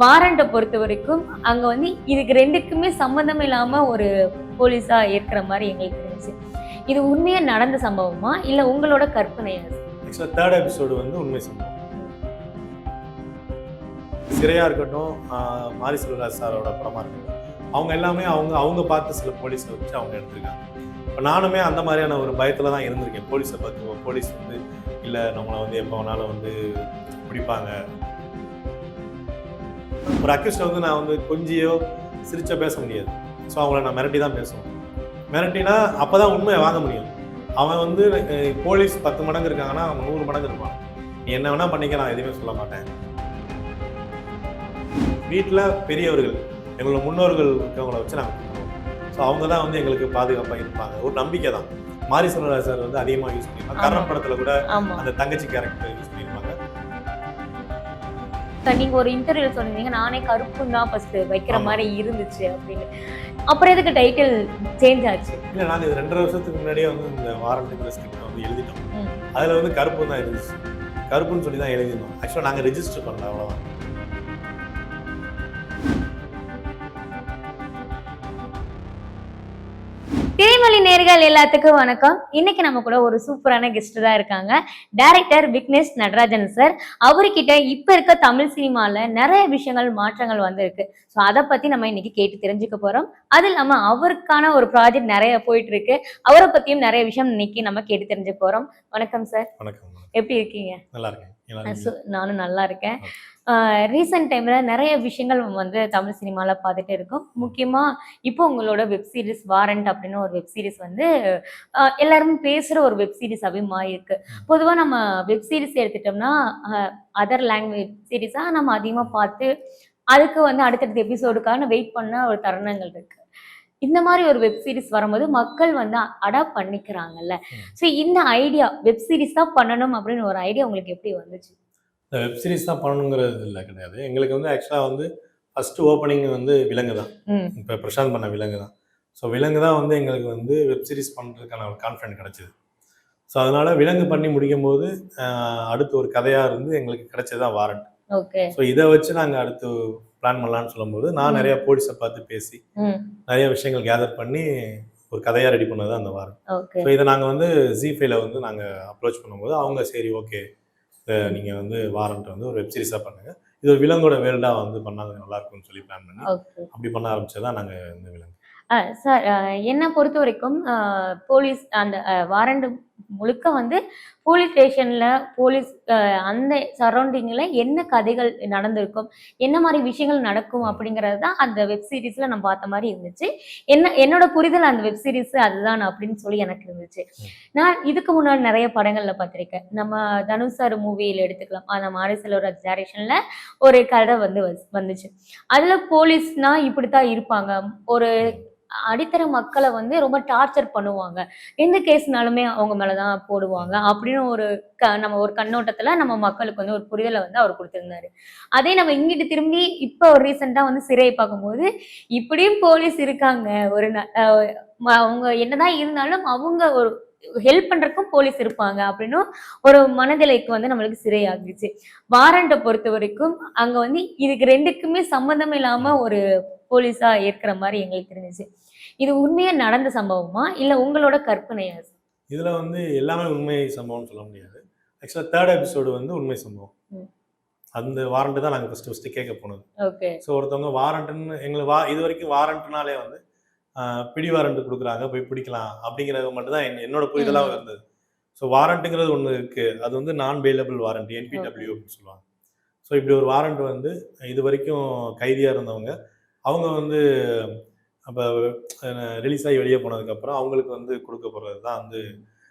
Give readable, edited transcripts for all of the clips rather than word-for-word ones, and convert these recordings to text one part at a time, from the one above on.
வாரண்ட பொறுத்தவரைக்கும் அங்க வந்து இதுக்கு 2க்குமே சம்மந்தம் இல்லாம ஒரு போலீஸா இருக்கிற மாரி எங்களுக்கு இருந்துச்சு. இது உண்மையா நடந்த சம்பவமா? இல்ல உங்களோட கற்பனையா? ஆக்சுவலா 3rd எபிசோடு வந்து உண்மை சம்பவம். சிறையா இருக்கட்டும், மாரி செல்வராஜ் சாரோட படமா இருக்கட்டும், அவங்க எல்லாமே அவங்க பார்த்து சில போலீஸை வச்சு அவங்க எடுத்திருக்காங்க. இப்போ நானுமே அந்த மாதிரியான ஒரு பயத்தில் தான் இருந்திருக்கேன். போலீஸை பார்த்து போலீஸ் வந்து இல்லை நம்மளை வந்து எப்போ வேணாலும் வந்து பிடிப்பாங்க. ஒரு அக்யூஸ்டை வந்து நான் வந்து கொஞ்சியோ சிரிச்சோ பேச முடியாது. ஸோ அவங்கள நான் மிரட்டி தான் பேசுவேன். மிரட்டினா அப்போ தான் உண்மையை வாங்க முடியும். அவன் வந்து போலீஸ் 10 மடங்கு இருக்காங்கன்னா அவன் 100 மடங்கு இருப்பான். நீ என்ன வேணால் பண்ணிக்க, நான் எதுவுமே சொல்ல மாட்டேன். வீட்டில் பெரியவர்கள் எங்களோட முன்னோர்கள் இருக்கவங்கள வச்சு நாங்கள் பண்ணுவோம். ஸோ அவங்க தான் வந்து எங்களுக்கு பாதுகாப்பாக இருப்பாங்க. ஒரு நம்பிக்கை தான். மாரி செல்வராஜ் சார் வந்து அதிகமாக யூஸ் பண்ணியிருப்பாங்க. கர்ணன் படத்தில் கூட அந்த தங்கச்சி கேரக்டர் யூஸ் பண்ணியிருப்பாங்க. நீங்க ஒரு இன்டர்வியூல சொன்னீங்க, நானே கருப்புன்னு தான் ஃபர்ஸ்ட் வைக்கிற மாதிரி இருந்துச்சு அப்படின்னு. அப்புறம் எதுக்கு டைட்டில் சேஞ்ச் ஆச்சு? இல்லை, நாங்கள் 2.5 வருஷத்துக்கு முன்னாடியே வந்து இந்த வாரண்ட்டுங்கிற ஸ்கிரிப்ட் வந்து எழுதிட்டோம். அதில் வந்து கருப்பு தான் இருந்துச்சு. கருப்புன்னு சொல்லி தான் எழுதிருந்தோம். ஆக்சுவலாக நாங்கள் ரெஜிஸ்டர் பண்ணல, அவ்வளோதான். திரைமொழி நேர்கள் எல்லாத்துக்கும் வணக்கம். இன்னைக்கு நம்ம கூட ஒரு சூப்பரான கெஸ்ட் தான் இருக்காங்க. Director Vignesh Natarajan sir. அவர்கிட்ட இப்ப இருக்க தமிழ் சினிமால நிறைய விஷயங்கள் மாற்றங்கள் வந்திருக்கு. ஸோ அதை பத்தி நம்ம இன்னைக்கு கேட்டு தெரிஞ்சுக்க போறோம். அது இல்லாம அவருக்கான ஒரு ப்ராஜெக்ட் நிறைய போயிட்டு இருக்கு. அவரை பத்தியும் நிறைய விஷயம் இன்னைக்கு நம்ம கேட்டு தெரிஞ்சு போறோம். வணக்கம் சார். வணக்கம். எப்படி இருக்கீங்க? நல்லா இருக்கேன். நானும் நல்லா இருக்கேன். ரீசெண்ட் டைம்ல நிறைய விஷயங்கள் வந்து தமிழ் சினிமால பார்த்துட்டு இருக்கோம். முக்கியமா இப்போ உங்களோட வெப் சீரிஸ் வாரண்ட் அப்படின்னு ஒரு வெப் சீரிஸ் வந்து எல்லாரும் பேசுற ஒரு வெப் சீரிஸாவே மாறி இருக்கு. பொதுவா நம்ம வெப் சீரிஸ் எடுத்துட்டோம்னா அதர் லாங்குவேஜ் சீரிஸா நம்ம அதிகமா பார்த்து அதுக்கு வந்து அடுத்தடுத்த எபிசோடுக்கான வெயிட் பண்ண ஒரு தருணங்கள் இருக்கு. இந்த மாதிரி ஒரு வெப் சீரிஸ் வரும்போது மக்கள் வந்து அடாப்ட் பண்ணிக்கிறாங்கல்ல. ஸோ இந்த ஐடியா வெப் சீரிஸ் தான் பண்ணணும் அப்படின்னு ஒரு ஐடியா உங்களுக்கு எப்படி வந்துச்சு? இந்த வெப் சீரிஸ் தான் பண்ணணுங்கிறது இல்லை, கிடையாது. எங்களுக்கு வந்து ஆக்சுவலாக வந்து ஃபஸ்ட்டு ஓப்பனிங் வந்து விலங்கு தான். இப்போ பிரசாந்த் பண்ண விலங்கு தான். ஸோ விலங்கு தான் வந்து எங்களுக்கு வந்து வெப் சீரிஸ் பண்ணுறதுக்கான ஒரு கான்ஃபிடென்ட் கிடச்சிது. ஸோ அதனால் விலங்கு பண்ணி முடிக்கும் போது அடுத்து ஒரு கதையாக இருந்து எங்களுக்கு கிடைச்சது தான் வாரண்ட். ஓகே. ஸோ இதை வச்சு நாங்கள் அடுத்து பிளான் பண்ணலான்னு சொல்லும்போது நான் நிறைய போலீஸை பார்த்து பேசி நிறைய விஷயங்கள் கேதர் பண்ணி ஒரு கதையாக ரெடி பண்ணது தான் அந்த வாரண்ட். ஸோ இதை நாங்கள் வந்து ஜி5ல வந்து நாங்கள் அப்ரோச் பண்ணும்போது அவங்க சரி ஓகே நீங்கள் வந்து வாரண்ட் வந்து ஒரு வெப் சீரிஸாக பண்ணுங்க, இது ஒரு விலங்கோட வேர்ல்டாக வந்து பண்ணாங்க நல்லா இருக்கும்னு சொல்லி பிளான் பண்ணி அப்படி பண்ண ஆரம்பிச்சதான் நாங்கள் இந்த விலங்கு. சார், என்னை பொறுத்த வரைக்கும் போலீஸ் அந்த வாரண்ட் முழுக்க வந்து போலீஸ் ஸ்டேஷன்ல போலீஸ் அந்த சரௌண்டிங்ல என்ன கதைகள் நடந்திருக்கும், என்ன மாதிரி விஷயங்கள் நடக்கும் அப்படிங்கிறது தான் அந்த வெப் சீரிஸ்ல நான் பார்த்த மாதிரி இருந்துச்சு. என்னோட புரிதல் அந்த வெப் சீரிஸ் அதுதான் அப்படின்னு சொல்லி எனக்கு இருந்துச்சு. நான் இதுக்கு முன்னாடி நிறைய படங்கள்ல பார்த்திருக்கேன். நம்ம தனுஷ் சார் மூவியில எடுத்துக்கலாம், அந்த மாரி செல்வராஜ் டைரக்ஷன்ல ஒரு கதை வந்து வந்துச்சு. அதுல போலீஸ்னா இப்படித்தான் இருப்பாங்க, ஒரு அடித்தர மக்களை வந்து ரொம்ப டார்ச்சர் பண்ணுவாங்க, எந்த கேஸ்னாலுமே அவங்க மேலதான் போடுவாங்க அப்படின்னு ஒரு நம்ம ஒரு கண்ணோட்டத்துல நம்ம மக்களுக்கு வந்து ஒரு புரிதலை வந்து அவர் கொடுத்திருந்தாரு. அதே நம்ம இங்கிட்டு திரும்பி இப்போ ஒரு ரீசெண்டா வந்து சிறையை பார்க்கும்போது இப்படியும் போலீஸ் இருக்காங்க, ஒரு அவங்க என்னதான் இருந்தாலும் அவங்க ஒரு ஹெல்ப் பண்றதுக்கும் போலீஸ் இருப்பாங்க அப்படின்னு ஒரு மனநிலைக்கு வந்து நம்மளுக்கு சிறை ஆகிடுச்சு. வாரண்ட பொறுத்த வரைக்கும் அங்க வந்து இதுக்கு 2க்குமே சம்மந்தம் இல்லாம ஒரு போலீஸா இருக்கிற மாதிரி எங்களுக்கு இருந்துச்சு. இது உண்மையா நடந்த சம்பவமா இல்ல உங்களோட கற்பனையா? இதுல வந்து எல்லாமே உண்மை சம்பவம்னு சொல்ல முடியாது. ஆக்சுவலா 3rd எபிசோடு வந்து உண்மை சம்பவம். அந்த வாரண்ட் தான் நாங்கள் ஃபர்ஸ்ட் கேட்க போனது. ஓகே. ஸோ ஒருத்தவங்க வாரண்ட்னு எங்களுக்கு இது வரைக்கும் வாரண்ட்னாலே வந்து பிடி வாரண்ட் கொடுக்குறாங்க, போய் பிடிக்கலாம் அப்படிங்கிறது மட்டும் தான் என்னோட புரிதலாக இருந்தது. ஸோ வாரண்ட்டுங்கிறது ஒன்று இருக்குது, அது வந்து நான் பெயிலபிள் வாரண்ட், என்பிடபிள்யூ அப்படின்னு சொல்லுவாங்க. ஸோ இப்படி ஒரு வாரண்ட் வந்து இது வரைக்கும் கைதியாக இருந்தவங்க அவங்க வந்து அப்போ ரிலீஸ் ஆகி வெளியே போனதுக்கப்புறம் அவங்களுக்கு வந்து கொடுக்க போகிறது தான் வந்து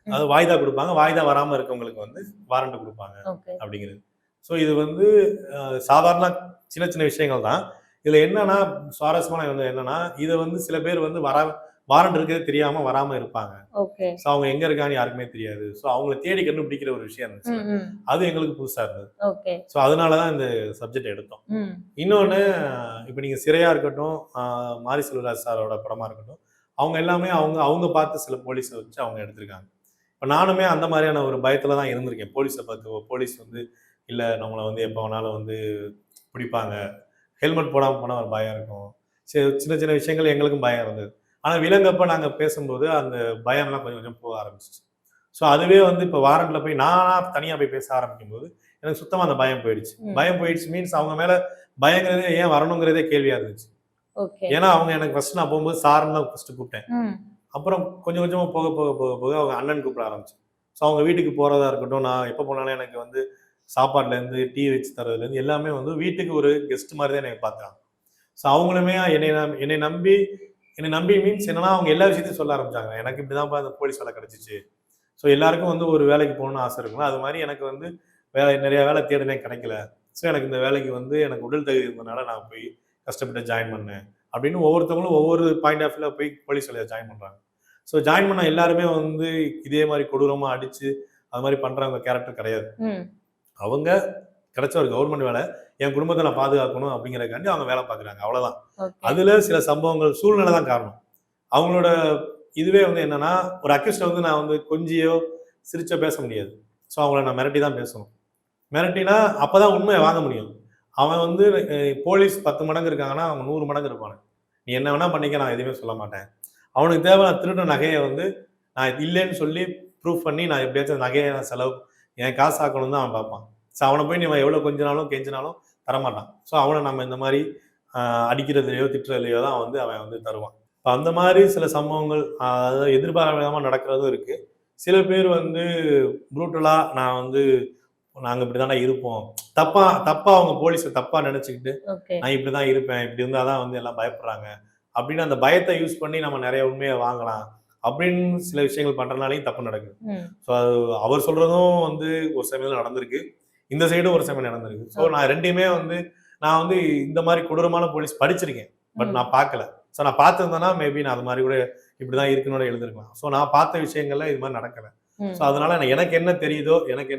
அது வாய்தா கொடுப்பாங்க. வாய்தா வராமல் இருக்கவங்களுக்கு வந்து வாரண்ட் கொடுப்பாங்க அப்படிங்கிறது. ஸோ இது வந்து சாதாரண சின்ன சின்ன விஷயங்கள் தான். இதில் என்னன்னா சுவாரஸ்யமான வந்து என்னன்னா, இதை வந்து சில பேர் வந்து வாரண்ட் இருக்கிறது தெரியாம வராம இருப்பாங்க. ஸோ அவங்க எங்க இருக்கான்னு யாருக்குமே தெரியாது. ஸோ அவங்களை தேடி கண்டுபிடிக்கிற ஒரு விஷயம் இருந்துச்சு. அது எங்களுக்கு புதுசா இருந்தது. ஸோ அதனாலதான் இந்த சப்ஜெக்ட் எடுத்தோம். இன்னொன்னு, இப்போ நீங்க சிறையா இருக்கட்டும், மாரி செல்வராஜ் சாரோட படமா இருக்கட்டும், அவங்க எல்லாமே அவங்க பார்த்து சில போலீஸை வச்சு அவங்க எடுத்திருக்காங்க. இப்போ நானுமே அந்த மாதிரியான ஒரு பயத்துல தான் இருந்திருக்கேன். போலீஸை பார்த்து போலீஸ் வந்து இல்லை நம்மளை வந்து எப்போ வேணாலும் வந்து பிடிப்பாங்க. ஹெல்மெட் போடாம போனா ஒரு பயம் இருக்கும். சரி, சின்ன சின்ன விஷயங்கள் எங்களுக்கும் பயம் இருந்தது. ஆனா விலங்கப்ப நாங்க பேசும்போது அந்த பயம்லாம் கொஞ்சம் கொஞ்சம் போக ஆரம்பிச்சுச்சு. ஸோ அதுவே வந்து இப்போ வாரண்ட்ல போய் நானா தனியா போய் பேச ஆரம்பிக்கும்போது, எனக்கு சுத்தமா அந்த பயம் போயிடுச்சு. ம். பயம் போயிடுச்சு மீன்ஸ் அவங்க மேல பயங்கிறதே ஏன் வரணுங்கிறதே கேள்வியா இருந்துச்சு. ஓகே. ஏன்னா அவங்க எனக்கு ஃபர்ஸ்ட் நான் போகும்போது சார்ன்னு தான் ஃபர்ஸ்ட் கூப்பிட்டேன். ம். அப்புறம் கொஞ்சம் கொஞ்சமா போக போக போக போக அவங்க அண்ணன் கூப்பிட ஆரம்பிச்சேன். ஸோ அவங்க வீட்டுக்கு போறதா இருக்கட்டும், நான் எப்போ போனாலும் எனக்கு வந்து சாப்பாட்லேருந்து, டீ வச்சு தர்றதுலேருந்து எல்லாமே வந்து வீட்டுக்கு ஒரு கெஸ்ட் மாரி தான் என்னைய பார்க்குறாங்க. ஸோ அவங்களுமே என்னை நம்பி மீன்ஸ் என்னன்னா, அவங்க எல்லா விஷயத்தையும் சொல்ல ஆரம்பிச்சாங்க. எனக்கு இப்படிதான்ப்பா இந்த போலீஸ் வேலை கிடைச்சுச்சு. ஸோ எல்லாருக்கும் வந்து ஒரு வேலைக்கு போகணும்னு ஆசை இருக்கும்ல. அது மாரி எனக்கு வந்து வேலை நெறைய வேலை தேடினேன் கிடைக்கல. ஸோ எனக்கு இந்த வேலைக்கு வந்து எனக்கு உடல் தகுதி இருந்தனால நான் போய் கஷ்டப்பட்டு ஜாயின் பண்ணேன். அப்படின்னு ஒவ்வொருத்தவங்களும் ஒவ்வொரு பாயிண்ட் ஆஃப் வியூல போய் போலீஸ் வேலையில ஜாயின் பண்றாங்க. ஸோ ஜாயின் பண்ண எல்லாருமே வந்து இதே மாரி கொடூரமா அடிச்சு, அது மாரி பண்றவங்க கேரக்டர் கிடையாது. ம். அவங்க கிடைச்ச ஒரு கவர்மெண்ட் வேலை. என் குடும்பத்த நான் பாதுகாக்கணும் அப்படிங்கிறதுக்காண்டி அவங்க வேலை பார்க்குறாங்க. அவ்வளோதான். ஓகே. அதுல சில சம்பவங்கள் சூழ்நிலை தான் காரணம். அவங்களோட இதுவே வந்து என்னன்னா, ஒரு அக்யூஸ்ட வந்து நான் வந்து கொஞ்சியோ, சிரிச்சோ பேச முடியாது. ஸோ அவங்கள நான் மிரட்டி தான் பேசணும். மிரட்டினா அப்பதான் உண்மைய வாங்க முடியும். அவன் வந்து போலீஸ் 10 மடங்கு இருக்காங்கன்னா, அவங்க 100 மடங்கு இருப்பானுங்க. நீ என்ன வேணா பண்ணிக்க, நான் எதுவுமே சொல்ல மாட்டேன். அவனுக்கு தேவை நான் திருடின நகைய வந்து நான் இல்லைன்னு சொல்லி ப்ரூஃப் பண்ணி நான் எப்படியாச்சும் நகைய நான் என் காசு ஆக்கணும்னு தான் அவன் பார்ப்பான். ஸோ அவன போய் நீ எவ்வளோ கொஞ்சினாலும், கெஞ்சினாலும் தரமாட்டான். ஸோ அவன நம்ம இந்த மாரி அடிக்கிறதுலயோ, திட்டுறதுலயோ தான் வந்து அவன் வந்து தருவான். இப்ப அந்த மாரி சில சம்பவங்கள் அதாவது எதிர்பாராத விதமா நடக்கிறதும் இருக்கு. சில பேர் வந்து ப்ரூட்டலா நான் வந்து நாங்க இப்படிதான்டா இருப்போம். தப்பா தப்பா அவங்க போலீஸ தப்பா நெனச்சுக்கிட்டு, ஓகே. நான் இப்படிதான் இருப்பேன். இப்படி இருந்தா தான் வந்து எல்லாம் பயப்படுறாங்க. அப்படின்னு அந்த பயத்த யூஸ் பண்ணி நம்ம நெறைய உண்மைய வாங்கலாம். அப்படின்னு சில விஷயங்கள் பண்றனாலயும் தப்பு நடக்குது. ம். ஸோ அது அவர் சொல்றதும் வந்து ஒரு சமயத்துல நடந்திருக்கு. இந்த சைடும் ஒரு சமயம் நடந்திருக்கு. So okay. நான் 2யுமே வந்து நான் வந்து இந்த மாரி கொடூரமான போலீஸ் படிச்சிருக்கேன். பட் ம். நான் பார்க்கல. ஸோ நான் பார்த்திருந்தேன்னா, மேபி நான் அது மாரி கூட இப்படிதான் இருக்கணும்னு எழுதிருக்கலாம். ஸோ நான் பார்த்த விஷயங்கள்ல இது மாரி நடக்கல. ஸோ ம். அதனால எனக்கு என்ன தெரியுதோ, எனக்கு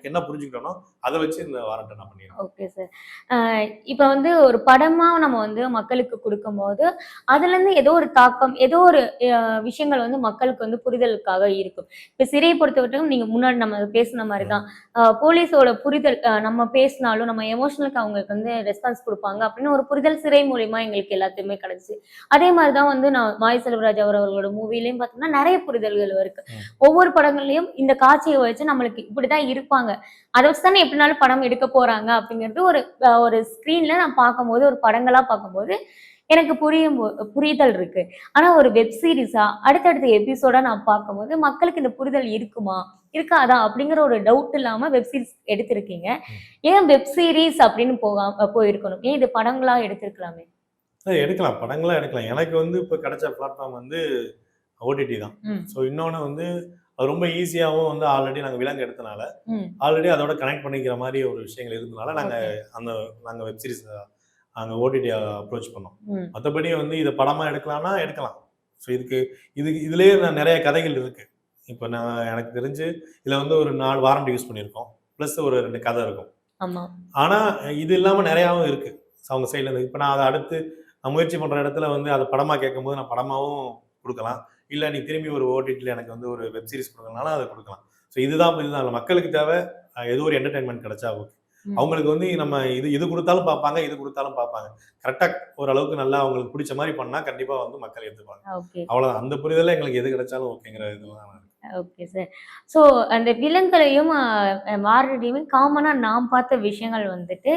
என்ன புரிஞ்சுக்கிட்டேனோ, அத வச்சு இந்த வாரண்ட்ட நான் பண்ணிருவேன். Okay sir. அ இப்ப வந்து ஒரு படமா நம்ம வந்து மக்களுக்கு குடுக்கும்போது, அதுலருந்து ஏதோ ஒரு தாக்கம், ஏதோ ஒரு விஷயங்கள் வந்து மக்களுக்கு வந்து புரிதலுக்காக இருக்கும். இப்ப சிறைய பொறுத்தவரைக்கும் நீங்க முன்னாடி நம்ம பேசுன மாரி ம். தான். போலீஸோட புரிதல் நம்ம பேசினாலும் நம்ம எமோஷனலுக்கு அவங்களுக்கு வந்து ரெஸ்பான்ஸ் குடுப்பாங்க அப்படின்னு ஒரு புரிதல் சிறை மூலியமா எங்களுக்கு எல்லாத்துக்குமே கிடைச்சுச்சு. அதே மாரி தான் வந்து நான் மாரி செல்வராஜ் அவர்களோட மூவிலயும் பார்த்தோம்னா, நெறைய புரிதல்கள் இருக்கு. ம். ஒவ்வொரு படங்கள்லயும் இந்த காட்சிய வச்சு நம்மளுக்கு இப்படிதான் இருப்பாங்க. அத வச்சு தானே எப்படினாலும் படம் எடுக்க போறாங்க அப்படிங்கிறது ஒரு ஸ்க்ரீன்ல நான் பார்க்கும்போது, ஒரு படங்களா பார்க்கும்போது, எனக்கு புரிதல் இருக்கு. ஆனா ஒரு வெப் சீரிஸா அடுத்தடுத்த எபிசோடா நான் பார்க்கும்போது, மக்களுக்கு இந்த புரிதல் இருக்குமா? இருக்காதா? அப்படிங்கிற ஒரு டவுட் இல்லாம வெப் சீரிஸ் எடுத்திருக்கீங்க. ம். ஏன் வெப் சீரிஸ் அப்படின்னு போயிருக்கணும்? ஏன் இது படங்களா எடுத்திருக்கலாமே? எடுக்கலாம். படங்களா எடுக்கலாம். எனக்கு வந்து இப்ப கிடைச்ச பிளாட்ஃபார்ம் வந்து ஓடிடி தான். ம். ஸோ இன்னொன்னு வந்து அது ரொம்ப ஈஸியாவும் வந்து ஆல்ரெடி நாங்க விலங்கு எடுத்தனால, ம். ஆல்ரெடி அதோட கனெக்ட் பண்ணிக்கிற மாரி ஒரு விஷயங்கள் இருந்தனால, ஓகே. அந்த நாங்க வெப் சீரிஸ் நாங்க ஓடிடி அப்ரோச் பண்ணோம். ம். மத்தபடி வந்து இத படமா எடுக்கலாம்னா எடுக்கலாம். ஸோ இதுலயே நெறைய கதைகள் இருக்கு. இப்ப எனக்கு தெரிஞ்சு இதுல வந்து ஒரு 4 வாரண்ட் யூஸ் பண்ணியிருக்கோம். பிளஸ் ஒரு 2 கதை இருக்கும். ஆமா. ஆனா இது இல்லாம நெறையாவும் இருக்கு. அவங்க சைட்ல இருந்து. இப்ப நான் அத அடுத்து நான் முயற்சி பண்ற இடத்துல வந்து அத படமா கேட்கும்போது நான் படமாவும் குடுக்கலாம். இல்ல நீ திரும்பி ஒரு ஓடிடில எனக்கு வந்து ஒரு வெப் சீரிஸ் குடுக்கணும்னாலும் அத குடுக்கலாம். ஸோ இதுதான் இல்ல மக்களுக்கு தேவை ஏதோ ஒரு என்டர்டெயின்மென்ட் கிடைச்சா ஓகே. ம். அவங்களுக்கு வந்து நம்ம இது இது குடுத்தாலும் பார்ப்பாங்க, இது குடுத்தாலும் பார்ப்பாங்க. கரெக்ட்டா ஓரளவுக்கு நல்லா அவங்களுக்கு புடிச்ச மாரி பண்ணா கண்டிப்பா வந்து மக்கள் ஏத்துப்பாங்க. ஓகே. அவ்வளவுதான். அந்த புரிதல்ல எங்களுக்கு எது கிடைச்சாலும் ஓகேங்கிற இதுல தான் நான் இருக்கேன். Okay sir. ஸோ அந்த விலங்குகளையும் மாரடையுமே காமனா நான் பார்த்த விஷயங்கள் வந்துட்டு,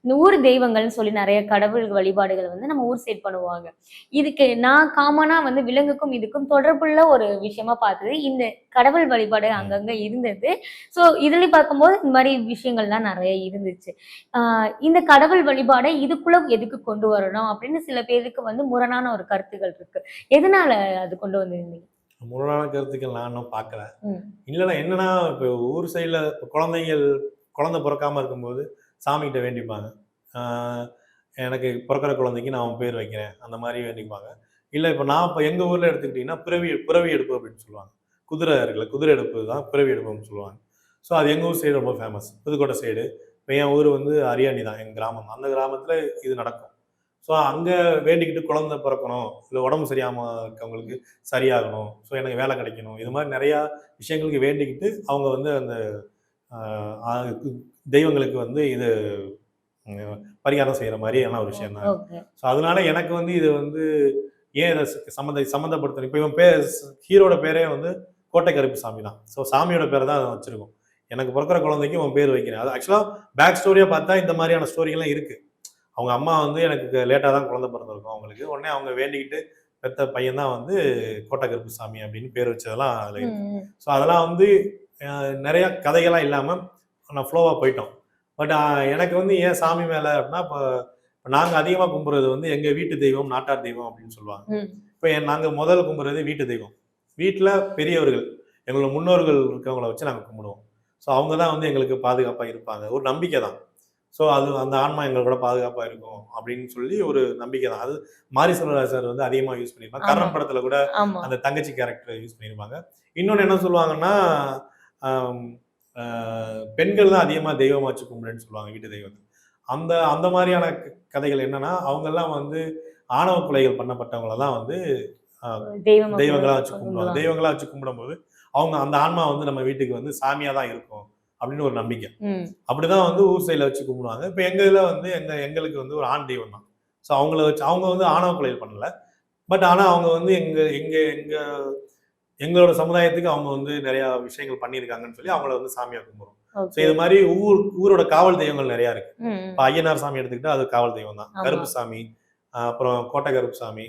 இந்த ஊர் தெய்வங்கள்னு சொல்லி நெறைய கடவுள் வழிபாடுகள் வந்து நம்ம ஊர் சைட் பண்ணுவாங்க. இதுக்கு நான் காமனா வந்து விலங்குக்கும் இதுக்கும் தொடர்புள்ள ஒரு விஷயமா பார்த்தது, இந்த கடவுள் வழிபாடு ம். அங்கங்க இருந்தது. ஸோ இதுலயும் பார்க்கும்போது இந்த மாரி விஷயங்கள்லாம் நெறைய இருந்துச்சு. ஆ இந்த கடவுள் வழிபாட இதுக்குள்ள எதுக்கு கொண்டு வரணும் அப்படின்னு சில பேருக்கு வந்து முரணான ஒரு கருத்துகள் இருக்கு. எதனால அது கொண்டு வந்திருந்தீங்க? முரணான கருத்துக்கள் நான் இன்னும் பார்க்கல. ம். இல்லன்னா என்னன்னா, இப்ப ஊர் சைடுல குழந்தை பொறக்காம இருக்கும்போது சாமிகிட்ட வேண்டிப்பாங்க. ஆ எனக்கு பொறக்கிற குழந்தைக்கு நான் உன் பேர் வைக்கிறேன். அந்த மாரி வேண்டிப்பாங்க. இல்ல இப்ப எங்க ஊர்ல எடுத்துக்கிட்டீங்கன்னா, பிறவி எடுப்பு அப்படின்னு சொல்லுவாங்க. குதிரை இருக்குல்ல, குதிரை எடுப்பு தான் பிறவி எடுப்புன்னு சொல்லுவாங்க. ஸோ அது எங்க ஊர் சைடு ரொம்ப ஃபேமஸ். புதுக்கோட்டை சைடு. இப்ப என் ஊர் வந்து அரியாணி தான், எங்க கிராமம். அந்த கிராமத்துல இது நடக்கும். ஸோ அங்க வேண்டிக்கிட்டு குழந்தை பிறக்கணும், இல்ல உடம்பு சரியாம இருக்கவங்களுக்கு சரியாகணும், ஸோ எனக்கு வேலை கிடைக்கணும். இது மாரி நெறையா விஷயங்களுக்கு வேண்டிக்கிட்டு அவங்க வந்து அந்த ஆ, தெய்வங்களுக்கு வந்து இது பரிகாரம் செய்யற மாதிரியான ஒரு விஷயம் தான். ஓகே. ஸோ அதனால எனக்கு வந்து இது வந்து ஏன் இதை சம்மந்தப்படுத்தணும். இப்போ இவன் பேர் ஹீரோட பேரே வந்து கோட்டை கருப்புசாமி தான். ஸோ சாமியோட பேரை தான் வச்சிருக்கோம். எனக்கு பிறக்கிற குழந்தைக்கு உன் பேர் வைக்கிறேன். அது ஆக்சுவலாக பேக் ஸ்டோரியா பார்த்தா இந்த மாதிரியான ஸ்டோரிகள்லாம் இருக்கு. அவங்க அம்மா வந்து எனக்கு லேட்டாக தான் குழந்தை பிறந்திருக்கும் அவங்களுக்கு. உடனே அவங்க வேண்டிக்கிட்டு பெத்த பையன் தான் வந்து கோட்டை கருப்புசாமி அப்படின்னு பேர் வச்சதெல்லாம் அதில் இருக்கு. ஸோ அதெல்லாம் வந்து நிறைய கதைகள்லாம் இல்லாமல் நான் ஃப்ளோவாக போயிட்டோம். பட் எனக்கு வந்து ஏன் சாமி மேலே அப்படின்னா, இப்போ நாங்கள் அதிகமாக கும்பிட்றது வந்து எங்கள் வீட்டு தெய்வம் நாட்டார் தெய்வம் அப்படின்னு சொல்லுவாங்க. இப்போ நாங்கள் முதல்ல கும்பிட்றது வீட்டு தெய்வம். வீட்டில் பெரியவர்கள் எங்களோட முன்னோர்கள் இருக்கவங்கள வச்சு நாங்கள் கும்பிடுவோம். ஸோ அவங்க தான் வந்து எங்களுக்கு பாதுகாப்பாக இருப்பாங்க. ஒரு நம்பிக்கை தான். ஸோ அது அந்த ஆன்மா எங்களோட பாதுகாப்பாக இருக்கும் அப்படின்னு சொல்லி ஒரு நம்பிக்கை தான். அது மாரி செல்வராஜ் சார் வந்து அதிகமாக யூஸ் பண்ணியிருப்பாங்க. கர்ணன் படத்தில் கூட அந்த தங்கச்சி கேரக்டர் யூஸ் பண்ணியிருப்பாங்க. இன்னொன்று என்ன சொல்லுவாங்கன்னா, பெண்கள் தான் அதிகமாக தெய்வமாக வச்சு கும்பிடுன்னு சொல்லுவாங்க வீட்டு தெய்வத்தை. அந்த அந்த மாதிரியான கதைகள் என்னன்னா, அவங்கெல்லாம் வந்து ஆணவ கொலைகள் பண்ணப்பட்டவங்கள தான் வந்து தெய்வங்களா வச்சு கும்பிடுவாங்க. தெய்வங்களா வச்சு கும்பிடும்போது அவங்க அந்த ஆன்மா வந்து நம்ம வீட்டுக்கு வந்து சாமியா தான் இருக்கும் அப்படின்னு ஒரு நம்பிக்கை. அப்படிதான் வந்து ஊர் சைடில் வச்சு கும்பிடுவாங்க. இப்போ எங்க இதில் வந்து எங்களுக்கு வந்து ஒரு ஆண் தெய்வம் தான். ஸோ அவங்கள வச்சு அவங்க வந்து ஆணவ கொலைகள் பண்ணல. பட் ஆனால் அவங்க வந்து எங்களோட சமுதாயத்துக்கு அவங்க வந்து நிறைய விஷயங்கள் பண்ணியிருக்காங்கன்னு சொல்லி அவங்கள வந்து சாமியா கும்பிடுறோம். ஸோ இது மாதிரி ஊரோட காவல் தெய்வங்கள் நிறைய இருக்கு. இப்போ ஐயனார் சாமி எடுத்துக்கிட்டா அது காவல் தெய்வம் தான். கருப்பு சாமி, அப்புறம் கோட்டை கருப்புசாமி,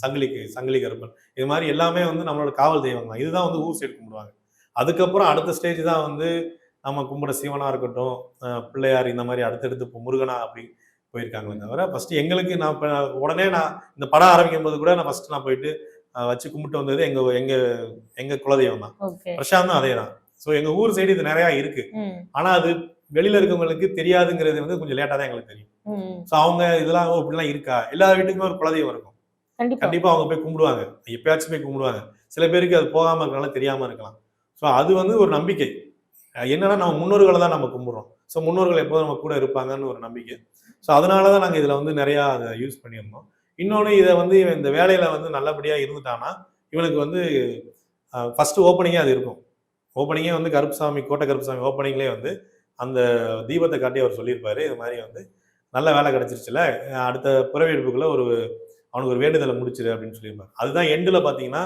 சங்கிலி கருப்பன், இது மாதிரி எல்லாமே வந்து நம்மளோட காவல் தெய்வம் தான். இதுதான் வந்து ஊர் சைடு கும்பிடுவாங்க. அதுக்கப்புறம் அடுத்த ஸ்டேஜ் தான் வந்து நம்ம கும்பிட சிவனா இருக்கட்டும், பிள்ளையார், இந்த மாதிரி அடுத்தடுத்து இப்போ முருகனா அப்படி போயிருக்காங்களே தவிர, ஃபர்ஸ்ட் எங்களுக்கு நான் உடனே நான் இந்த படம் ஆரம்பிக்கும் போது கூட நான் ஃபர்ஸ்ட் நான் போயிட்டு வச்சு கும்பிட்டு வந்தது எங்க குலதெய்வம் தான். பிரசாந்தும் அதே தான். ஸோ எங்க ஊர் சைடு இது நிறைய இருக்கு. ஆனா அது வெளியில இருக்கவங்களுக்கு தெரியாதுங்கிறது வந்து கொஞ்சம் லேட்டா தான் எங்களுக்கு தெரியும். ஸோ அவங்க இதெல்லாம் இப்படிலாம் இருக்கா, எல்லா வீட்டுக்குமே ஒரு குலதெய்வம் இருக்கும். கண்டிப்பா அவங்க போய் கும்பிடுவாங்க, எப்பயாச்சும் போய் கும்பிடுவாங்க. சில பேருக்கு அது போகாம இருக்கனால தெரியாம இருக்கலாம். ஸோ அது வந்து ஒரு நம்பிக்கை. என்னன்னா நம்ம முன்னோர்களை தான் நம்ம கும்பிடுறோம். ஸோ முன்னோர்கள் எப்போதும் நம்ம கூட இருப்பாங்கன்னு ஒரு நம்பிக்கை. ஸோ அதனால தான் நாங்கள் இதில் வந்து நிறையா அதை யூஸ் பண்ணியிருந்தோம். இன்னொன்று இதை வந்து இந்த வேலையில் வந்து நல்லபடியாக இருந்துட்டான்னா இவனுக்கு வந்து ஃபர்ஸ்ட் ஓப்பனிங்கே அது இருக்கும். ஓப்பனிங்கே வந்து கருப்புசாமி, கோட்டை கருப்புசாமி ஓப்பனிங்லேயே வந்து அந்த தீபத்தை காட்டி அவர் சொல்லியிருப்பாரு, இது மாதிரி வந்து நல்ல வேலை கிடைச்சிருச்சுல, அடுத்த பிறவி எடுப்புக்குள்ள அவனுக்கு ஒரு வேண்டுதலை முடிச்சிரு அப்படின்னு சொல்லியிருப்பாரு. அதுதான் எண்டில் பார்த்தீங்கன்னா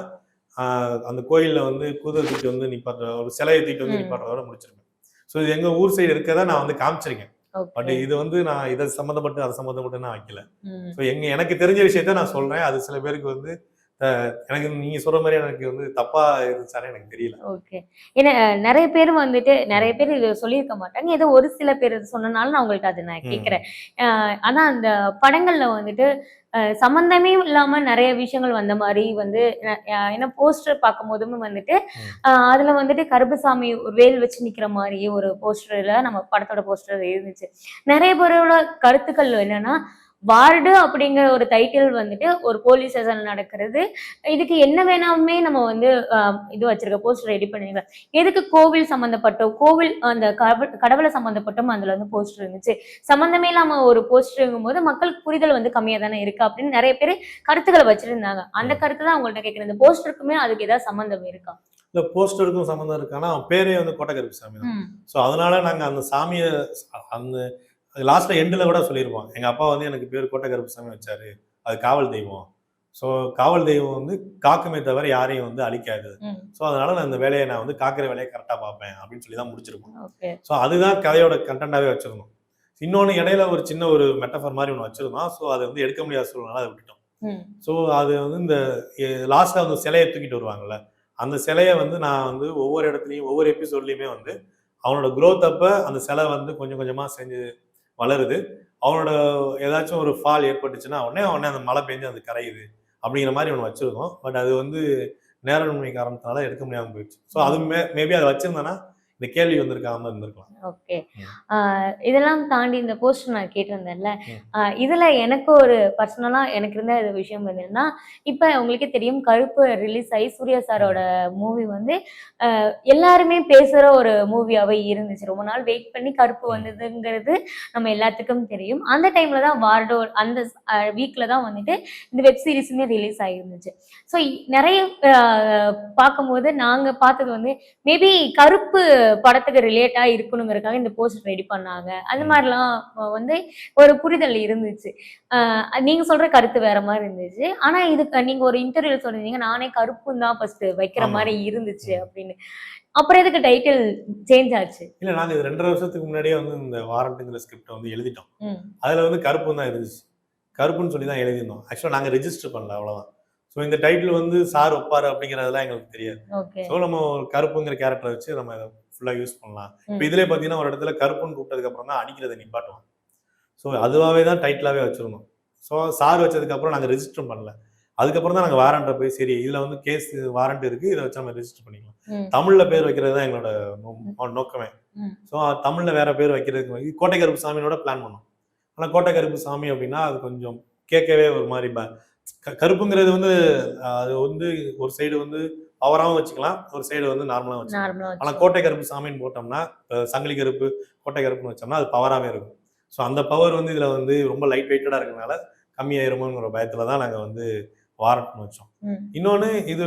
அந்த கோயிலில் வந்து கூதல் தூக்கிட்டு வந்து நிப்பாட்டுற, ஒரு சிலையை தூக்கிட்டு வந்து நிப்பாட்டுறதோட முடிச்சிருப்பேன். ஸோ இது எங்கள் ஊர் சைடு இருக்கதான் நான் வந்து காமிச்சிருக்கேன். பட் இது வந்து நான் இதை சம்மந்தப்பட்டு அதை சம்மந்தப்பட்டு நான் வைக்கல. ஸோ எனக்கு தெரிஞ்ச விஷயத்த நான் சொல்றேன். அது சில பேருக்கு வந்து எனக்கு நீங்க சொல்ற மாதிரி எனக்கு வந்து தப்பா இருந்துச்சானே எனக்கு தெரியல. ஓகே. ஏன்னா நிறைய பேர் வந்துட்டு நிறைய பேர் இதை சொல்லியிருக்க மாட்டாங்க. ஏதோ ஒரு சில பேர் சொன்னனால நான் உங்கள்ட்ட அதை நான் கேட்கிறேன். ஆனா அந்த படங்கள்ல வந்துட்டு சம்பந்தமே இல்லாம நிறைய விஷயங்கள் வந்த மாதிரி வந்து ஏன்னா போஸ்டர் பார்க்கும் போதுமே வந்துட்டு அதுல வந்துட்டு கருப்புசாமி ஒரு வேல் வச்சு நிக்கிற மாதிரி ஒரு போஸ்டர்ல நம்ம படத்தோட போஸ்டர் இருந்துச்சு. நிறைய பேரோட கருத்துக்கள் என்னன்னா, வார்டு அப்படிங்கிற ஒரு டைட்டில் வந்துட்டு ஒரு போலீஸ் ஸ்டேஷன் நடக்கிறது, இதுக்கு என்ன வேணாமே நம்ம வந்து இது வச்சிருக்க போஸ்டர் ரெடி பண்ணிருக்கோம். எதுக்கு கோவில் சம்பந்தப்பட்ட கோவில் அந்த கடவுளை சம்பந்தப்பட்டும் அதுல வந்து போஸ்டர் இருந்துச்சு. சம்பந்தமே இல்லாம ஒரு போஸ்டருங்கும் போது மக்களுக்கு புரிதல் வந்து கம்மியா தானே இருக்கு அப்படின்னு நிறைய பேர் கருத்துக்களை வச்சிருந்தாங்க. அந்த கருத்து தான் உங்கள்ட்ட கேட்கிறேன். இந்த போஸ்டருக்குமே அதுக்கு ஏதாவது சம்பந்தம் இருக்கா? இல்ல, போஸ்டருக்கும் சம்பந்தம் இருக்கானா, பேரே வந்து கோட்டை கருப்புசாமி தான். ஸோ அதனால நாங்க அந்த சாமியை அந்த லாஸ்ட்ல எண்டில் கூட சொல்லியிருப்போம், எங்க அப்பா வந்து எனக்கு பேர் கோட்டை கருப்புசாமி வச்சாரு, அது காவல் தெய்வம். ஸோ காவல் தெய்வம் வந்து காக்குமே தவிர யாரையும் வந்து அழிக்காது. ஸோ அதனால நான் இந்த வேலையை நான் வந்து காக்கிற வேலையை கரெக்டாக பார்ப்பேன் அப்படின்னு சொல்லி தான் முடிச்சிருப்போம். ஸோ அதுதான் கதையோட கண்டென்ட்டாகவே வச்சிருந்தோம். இன்னொன்று இடையில ஒரு சின்ன ஒரு மெட்டஃபர் மாதிரி ஒன்று வச்சிருந்தோம். ஸோ அதை வந்து எடுக்க முடியாத சூழ்நிலை அதை விட்டுட்டோம். ஸோ அது வந்து இந்த லாஸ்ட்ல வந்து சிலையை தூக்கிட்டு வருவாங்கல்ல, அந்த சிலையை வந்து நான் வந்து ஒவ்வொரு இடத்துலையும் ஒவ்வொரு எபிசோட்லையுமே வந்து அவனோட குரோத் அப்போ அந்த சிலை வந்து கொஞ்சம் கொஞ்சமாக செஞ்சு வளருது. அவனோட ஏதாச்சும் ஒரு ஃபால் ஏற்பட்டுச்சுன்னா உடனே அந்த மழை பெஞ்சு அது கரையுது அப்படிங்கிற மாதிரி ஒன்று வச்சிருக்கோம். பட் அது வந்து நேரமின்மை காரணத்தினால எடுக்க முடியாமல் போயிடுச்சு. ஸோ அது மேபி அதை வச்சிருந்தேன்னா இந்த கேள்வி வந்திருக்காம இருந்திருக்கலாம். ஓகே. இதெல்லாம் தாண்டி இந்த போஸ்டர் நான் கேட்டிருந்தேன்ல, இதுல எனக்கு ஒரு பர்சனலா எனக்கு இருந்த விஷயம் என்னன்னா, இப்ப உங்களுக்கே தெரியும் கருப்பு ரிலீஸ் ஆகி சூர்யா சாரோட மூவி வந்து எல்லாருமே பேசுற ஒரு மூவியாவே இருந்துச்சு. ரொம்ப நாள் வெயிட் பண்ணி கருப்பு வந்ததுங்கிறது நம்ம எல்லாத்துக்கும் தெரியும். அந்த டைம்ல தான் வார்டோ அந்த வீக்ல தான் வந்துட்டு இந்த வெப் சீரிஸுமே ரிலீஸ் ஆகிருந்துச்சு. ஸோ நிறைய பார்க்கும்போது நாங்க பார்த்தது வந்து மேபி கருப்பு படத்துக்கு ரிலேட்டா இருக்கணுங்கிறதுக்காக இந்த போஸ்டர் ரெடி பண்ணாங்க. அந்த மாதிரிலாம் வந்து ஒரு புரிதல் இருந்துச்சு. நீங்க சொல்ற கருத்து வேற மாதிரி இருந்துச்சு. ஆனா இதுக்கு நீங்க ஒரு இன்டர்வியூல சொல்லியிருந்தீங்க, நானே கருப்புன்னு தான் ஃபர்ஸ்ட் வைக்கிற ஆமா. மாதிரி இருந்துச்சு அப்படின்னு. அப்புறம் எதுக்கு டைட்டில் சேஞ்ச் ஆச்சு? இல்ல நாங்க இது 2.5 வருஷத்துக்கு முன்னாடியே வந்து இந்த வாரண்ட்ங்கிற ஸ்கிரிப்ட வந்து எழுதிட்டோம். ம். அதுல வந்து கருப்புன்னு தான் இருந்துச்சு. கருப்புன்னு சொல்லி தான் எழுதியிருந்தோம். ஆக்சுவலா நாங்க ரெஜிஸ்டர் பண்ணல அவ்வளவுதான். ஸோ இந்த டைட்டில் வந்து சார் வைப்பாரு அப்படிங்கிறதெல்லாம் எங்களுக்கு தெரியாது. ஓகே. ஸோ நம்ம ஒரு கருப்புங்கிற கேரக்டரை வச்சு நம்ம இதை ஃபுல்லா யூஸ் பண்ணலாம். இப்போ ம். இதுலயே பார்த்தீங்கன்னா ஒரு இடத்துல கருப்புன்னு கூப்பிட்டதுக்கு அப்புறம் தான் அடிக்கிறதை நிப்பாட்டுவோம். ஸோ அதுவாகவே தான் டைட்டிலாவே வச்சிருந்தோம். ஸோ சார் வச்சதுக்கு அப்புறம் நாங்க ரெஜிஸ்டர் பண்ணல. அதுக்கப்புறம் தான் நாங்க வாரண்ட்ட போய் சரி இதுல வந்து கேஸ் வாரண்ட் இருக்கு. இதை வச்சு நம்ம ரெஜிஸ்டர் பண்ணிக்கலாம். ம். தமிழ்ல பேர் வைக்கிறது தான் எங்களோட நோக்கமே. ம். ஸோ தமிழ்ல வேற பேர் வைக்கிறதுக்கு வந்து கோட்டை கருப்பு சாமியோட பிளான் பண்ணோம். ஆனா கோட்டை கருப்பு சாமி அப்படின்னா அது கொஞ்சம் கேட்கவே ஒரு மாதிரி கருப்புங்கிறது வந்து அது வந்து ஒரு சைடு வந்து பவராகவும் வச்சுக்கலாம், ஒரு சைடு வந்து நார்மலாக வச்சுக்கலாம். நார்மலா ஆனா வச்சு. கோட்டை கருப்பு சாமின்னு போட்டோம்னா சங்கிலி கருப்பு கோட்டை கருப்புன்னு வச்சோம்னா அது பவராகவே இருக்கும். ஸோ அந்த பவர் வந்து இதுல வந்து ரொம்ப லைட் வெயிட்டடா இருக்கனால கம்மியாயிருமோங்கிற பயத்துல தான் நாங்க வந்து வாரண்ட்னு வச்சோம். ம். இன்னொன்னு இது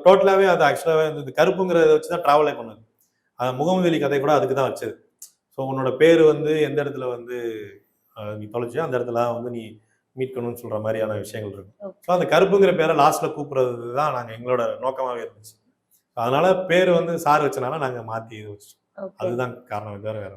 டோட்டலாவே அது ஆக்சுவலாவே வந்து கருப்புங்கிறத வச்சு தான் டிராவலே பண்ணது. முகமதுலி கதை கூட அதுக்கு தான் வச்சது. ஸோ உன்னோட பேர் வந்து எந்த இடத்துல வந்து நீ தொலைச்சியோ அந்த இடத்துல வந்து நீ மீட்கணும்னு சொல்ற மாதிரியான விஷயங்கள் இருக்கும். ஓகே. ஸோ அந்த கருப்புங்கிற பேரை லாஸ்ட்ல கூப்பிடுறது தான் நாங்க எங்களோட நோக்கமாவே இருந்துச்சு. அதனால பேர் வந்து சார் வச்சனால நாங்க மாத்தி இது வச்சோம். ஓகே. அதுதான் காரணம், வேற வேற